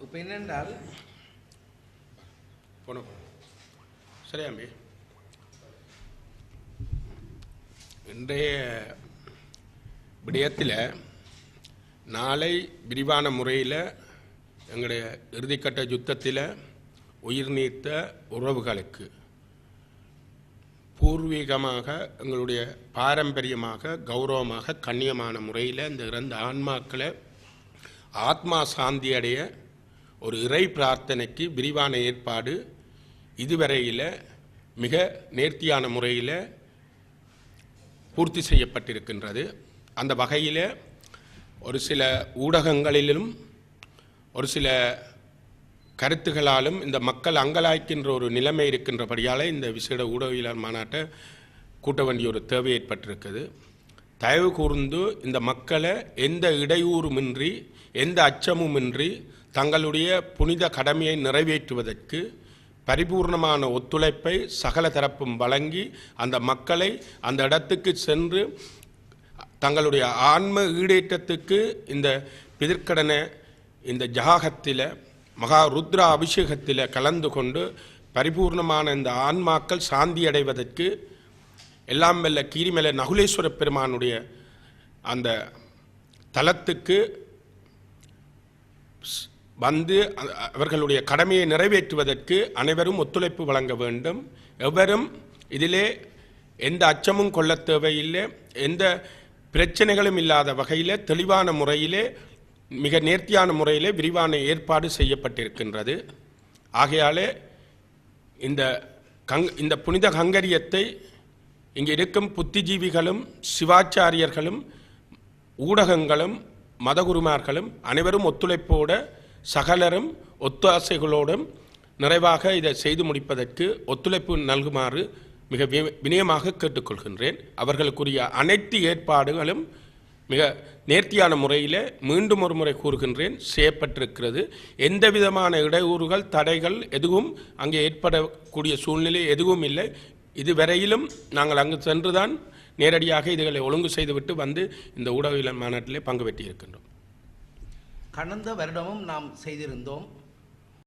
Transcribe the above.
இப்போ என்னென்றால் போனோம் சரியாம்பி இன்றைய விடயத்தில் நாளை விரிவான முறையில் எங்களுடைய இறுதிக்கட்ட யுத்தத்தில் உயிர் நீத்த உறவுகளுக்கு பூர்வீகமாக எங்களுடைய பாரம்பரியமாக கௌரவமாக கண்ணியமான முறையில் இந்த இறந்த ஆன்மாக்களை ஆத்மா சாந்தி அடைய ஒரு இறை பிரார்த்தனைக்கு விரிவான ஏற்பாடு இதுவரையில் மிக நேர்த்தியான முறையில் பூர்த்தி செய்யப்பட்டிருக்கின்றது. அந்த வகையில் ஒரு சில ஊடகங்களிலும் ஒரு சில கருத்துகளாலும் இந்த மக்கள் அங்கலாய்க்கின்ற ஒரு நிலைமை இருக்கின்றபடியால் இந்த விசேட ஊடகவியலாளர் மாநாட்டை கூட்ட வேண்டிய ஒரு தேவை ஏற்பட்டிருக்குது. தயவு கூர்ந்து இந்த மக்களை எந்த இடையூறுமின்றி எந்த அச்சமுமின்றி தங்களுடைய புனித கடமையை நிறைவேற்றுவதற்கு பரிபூர்ணமான ஒத்துழைப்பை சகல தரப்பும் வழங்கி அந்த மக்களை அந்த இடத்துக்கு சென்று தங்களுடைய ஆன்ம ஈடேற்றத்துக்கு இந்த பிதிர்க்கடனை இந்த ஜாகத்தில் மகா ருத்ரா அபிஷேகத்தில் கலந்து கொண்டு பரிபூர்ணமான இந்த ஆன்மாக்கள் சாந்தி அடைவதற்கு எல்லாம் வெல்ல கீரிமலை நகுலேஸ்வர பெருமானுடைய அந்த தலத்துக்கு வந்து அவர்களுடைய கடமையை நிறைவேற்றுவதற்கு அனைவரும் ஒத்துழைப்பு வழங்க வேண்டும். எவரும் இதிலே எந்த அச்சமும் கொள்ள தேவையில்லை. எந்த பிரச்சனைகளும் இல்லாத வகையில் தெளிவான முறையிலே மிக நேர்த்தியான முறையிலே விரிவான ஏற்பாடு செய்யப்பட்டிருக்கின்றது. ஆகையாலே இந்த புனித கங்கரியத்தை இங்கே இருக்கும் புத்திஜீவிகளும் சிவாச்சாரியர்களும் ஊடகங்களும் மதகுருமார்களும் அனைவரும் ஒத்துழைப்போடு சகலரும் ஒத்தாசைகளோடும் நிறைவாக இதை செய்து முடிப்பதற்கு ஒத்துழைப்பு நல்குமாறு மிக வினயமாக கேட்டுக்கொள்கின்றேன். அவர்களுக்குரிய அனைத்து ஏற்பாடுகளும் மிக நேர்த்தியான முறையில் மீண்டும் ஒரு முறை கூறுகின்றேன் செய்யப்பட்டிருக்கிறது. எந்த விதமான இடையூறுகள் தடைகள் எதுவும் அங்கே ஏற்படக்கூடிய சூழ்நிலை எதுவும் இல்லை. இதுவரையிலும் நாங்கள் அங்கு சென்றுதான் நேரடியாக இதுகளை ஒழுங்கு செய்துவிட்டு வந்து இந்த ஊடகவியல் மாநாட்டிலே பங்கு பெற்றிருக்கின்றோம். கடந்த வருடமும் நாம் செய்திருந்தோம்.